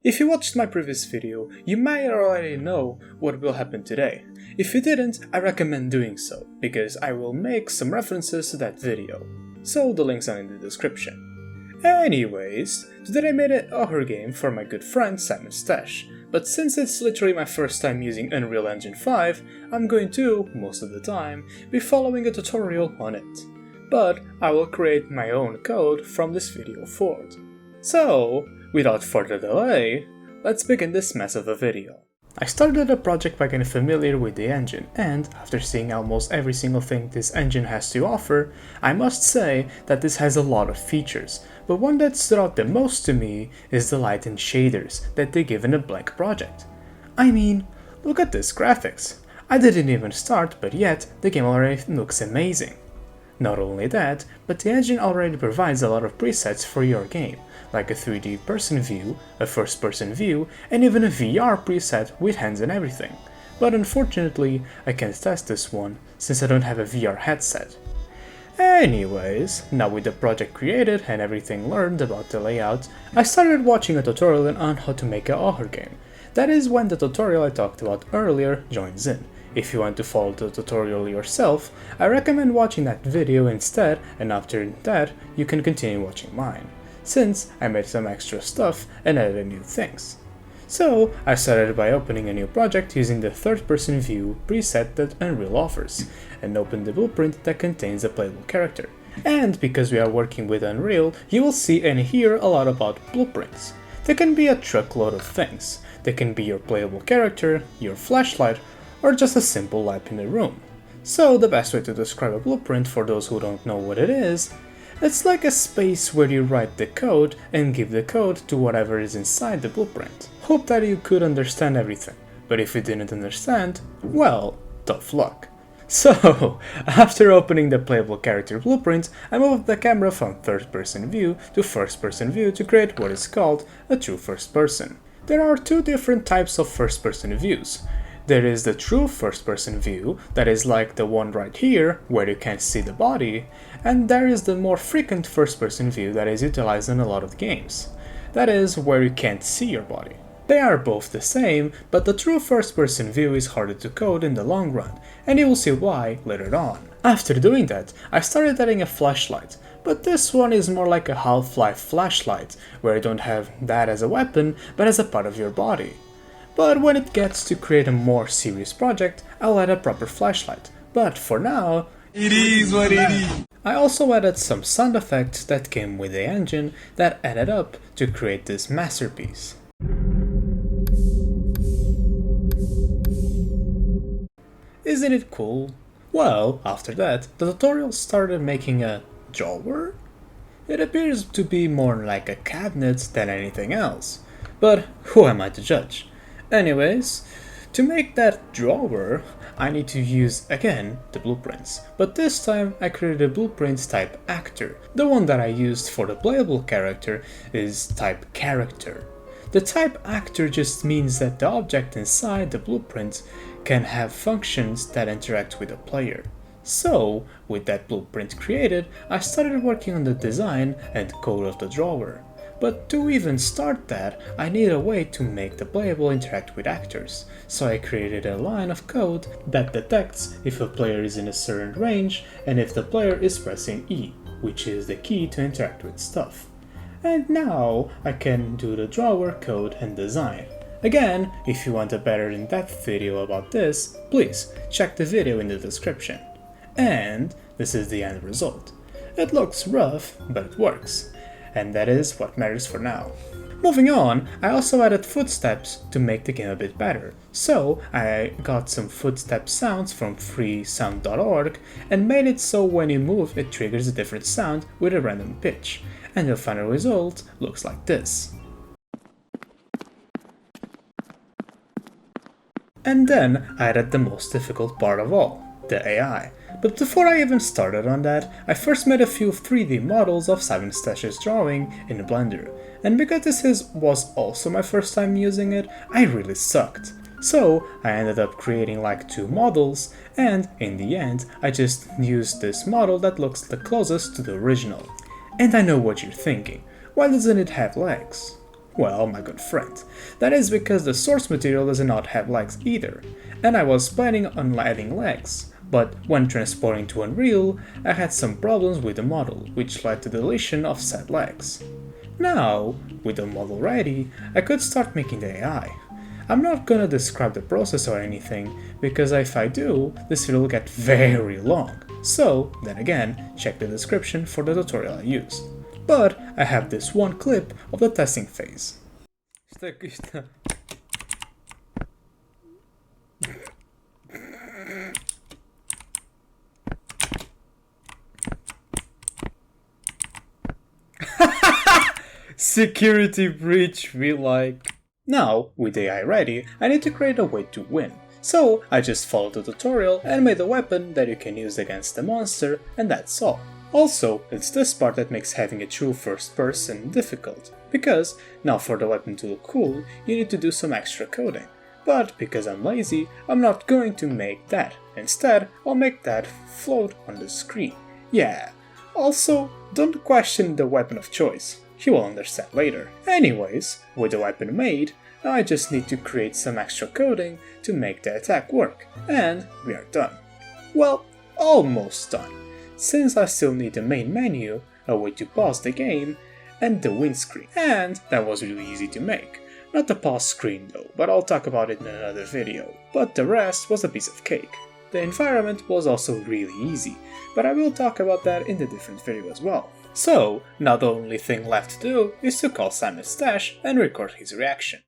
If you watched my previous video, you may already know what will happen today. If you didn't, I recommend doing so, because I will make some references to that video. So the links are in the description. Anyways, today I made an horror game for my good friend SimonStache, but since it's literally my first time using Unreal Engine 5, I'm going to, most of the time, be following a tutorial on it. But I will create my own code from this video forward. So, without further delay, let's begin this mess of a video. I started the project by getting familiar with the engine, and after seeing almost every single thing this engine has to offer, I must say that this has a lot of features, but one that stood out the most to me is the light and shaders that they give in a blank project. I mean, look at this graphics. I didn't even start, but yet the game already looks amazing. Not only that, but the engine already provides a lot of presets for your game, like a 3D person view, a first person view, and even a VR preset with hands and everything. But unfortunately, I can't test this one, since I don't have a VR headset. Anyways, now with the project created and everything learned about the layout, I started watching a tutorial on how to make a horror game. That is when the tutorial I talked about earlier joins in. If you want to follow the tutorial yourself, I recommend watching that video instead, and after that you can continue watching mine, since I made some extra stuff and added new things. So I started by opening a new project using the third-person view preset that Unreal offers, and opened the blueprint that contains a playable character. And because we are working with Unreal, you will see and hear a lot about blueprints. They can be a truckload of things. They can be your playable character, your flashlight, or just a simple lamp in the room. So the best way to describe a blueprint for those who don't know what it is, it's like a space where you write the code and give the code to whatever is inside the blueprint. Hope that you could understand everything, but if you didn't understand, well, tough luck. So, after opening the playable character blueprint, I moved the camera from third-person view to first-person view to create what is called a true first-person. There are two different types of first-person views. There is the true first-person view, that is like the one right here, where you can't see the body, and there is the more frequent first-person view that is utilized in a lot of games. That is, where you can't see your body. They are both the same, but the true first-person view is harder to code in the long run, and you will see why later on. After doing that, I started adding a flashlight, but this one is more like a Half-Life flashlight, where you don't have that as a weapon, but as a part of your body. But when it gets to create a more serious project, I'll add a proper flashlight. But for now, it is what it is. I also added some sound effects that came with the engine that added up to create this masterpiece. Isn't it cool? Well, after that, the tutorial started making a drawer? It appears to be more like a cabinet than anything else, but who am I to judge? Anyways, to make that drawer, I need to use, again, the blueprints. But this time I created a blueprint type actor. The one that I used for the playable character is type character. The type actor just means that the object inside the blueprint can have functions that interact with the player. So, with that blueprint created, I started working on the design and code of the drawer. But to even start that, I need a way to make the playable interact with actors, so I created a line of code that detects if a player is in a certain range and if the player is pressing E, which is the key to interact with stuff. And now I can do the drawer code and design. Again, if you want a better in-depth video about this, please check the video in the description. And this is the end result. It looks rough, but it works. And that is what matters for now. Moving on, I also added footsteps to make the game a bit better. So I got some footstep sounds from freesound.org and made it so when you move it triggers a different sound with a random pitch. And the final result looks like this. And then I added the most difficult part of all, the AI. But before I even started on that, I first made a few 3D models of SimonStache's drawing in Blender, and because this was also my first time using it, I really sucked. So I ended up creating like 2 models, and in the end I just used this model that looks the closest to the original. And I know what you're thinking, why doesn't it have legs? Well, my good friend, that is because the source material does not have legs either, and I was planning on adding legs, but when transporting to Unreal, I had some problems with the model, which led to the deletion of said legs. Now, with the model ready, I could start making the AI. I'm not gonna describe the process or anything, because if I do, this video will get very long, so then again, check the description for the tutorial I used. But I have this one clip of the testing phase. Security breach we like. Now, with AI ready, I need to create a way to win. So I just followed the tutorial and made a weapon that you can use against the monster, and that's all. Also, it's this part that makes having a true first person difficult, because now for the weapon to look cool, you need to do some extra coding. But because I'm lazy, I'm not going to make that. Instead, I'll make that float on the screen. Yeah. Also, don't question the weapon of choice. You will understand later. Anyways, with the weapon made, now I just need to create some extra coding to make the attack work, and we are done. Well, almost done, since I still need the main menu, a way to pause the game, and the win screen, and that was really easy to make. Not the pause screen though, but I'll talk about it in another video, but the rest was a piece of cake. The environment was also really easy, but I will talk about that in a different video as well. So, now the only thing left to do is to call SimonStache and record his reaction.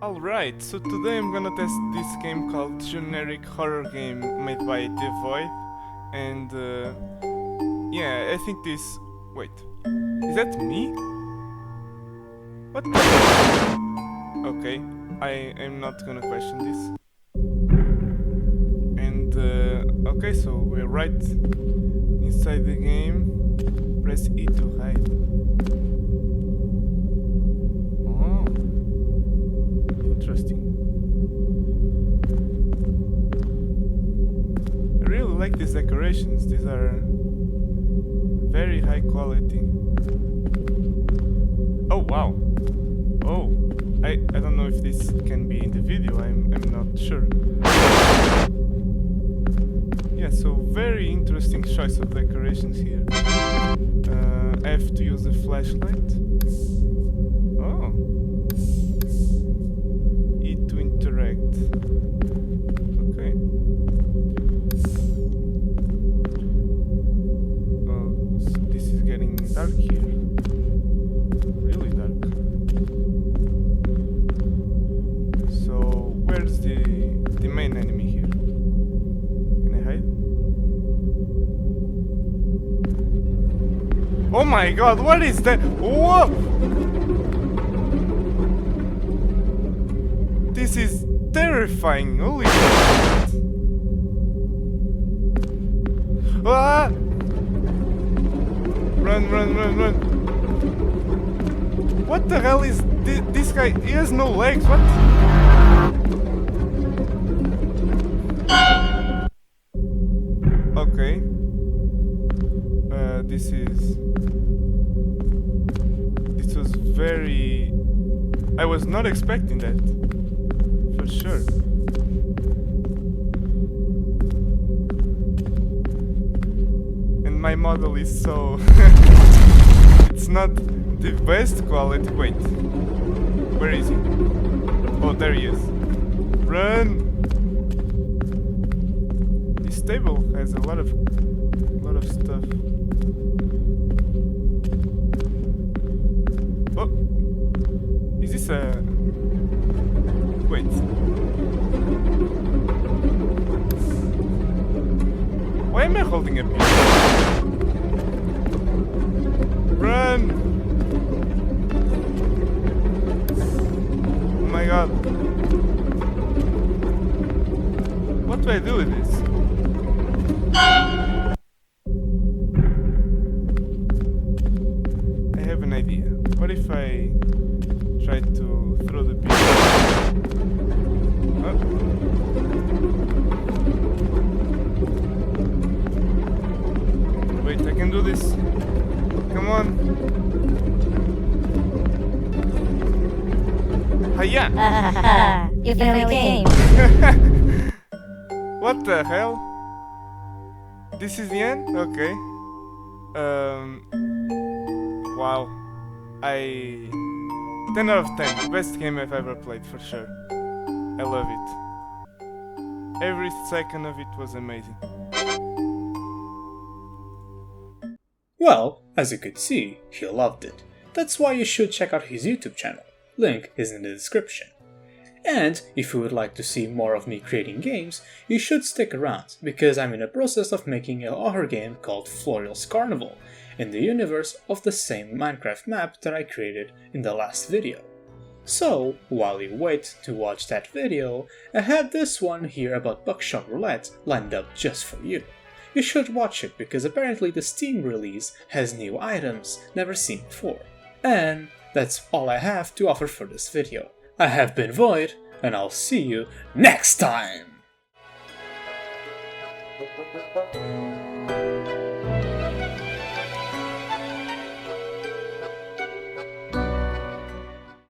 Alright, so today I'm gonna test this game called Generic Horror Game made by The Void, and yeah, I think this... wait, is that me? What the... Okay, I am not gonna question this. And okay, so we're right inside the game. Press E to hide. Oh, interesting. I really like these decorations. These are very high quality. Oh wow. Oh, I don't know if this can be in the video. I'm not sure. Yeah, so very interesting choice of decorations here. I have to use a flashlight. Oh. E to interact. Okay. Oh, so this is getting dark here. Really dark. So where's the main enemy here? Can I hide? Oh my god, what is that? Whoa! This is terrifying, holy shit! Ah! Run, run, run, run! What the hell is this guy? He has no legs, what? Okay. This was very... I was not expecting that, for sure. And my model is so... it's not the best quality. Wait, where is he? Oh, there he is. Run! This table has a lot of stuff. Oh, is this a... wait. Why am I holding a piece? Run! Oh my god. What do I do with this? I have an idea. What if I try to throw the piece? Oh. Wait, I can do this. Come on. Yeah. You finally came. What the hell? This is the end? Okay. Wow. 10 out of 10. The best game I've ever played, for sure. I love it. Every second of it was amazing. Well, as you could see, he loved it. That's why you should check out his YouTube channel. Link is in the description. And if you would like to see more of me creating games, you should stick around, because I'm in the process of making a horror game called Florial's Carnival, in the universe of the same Minecraft map that I created in the last video. So, while you wait to watch that video, I have this one here about Buckshot Roulette lined up just for you. You should watch it because apparently the Steam release has new items never seen before. And that's all I have to offer for this video. I have been Void, and I'll see you next time!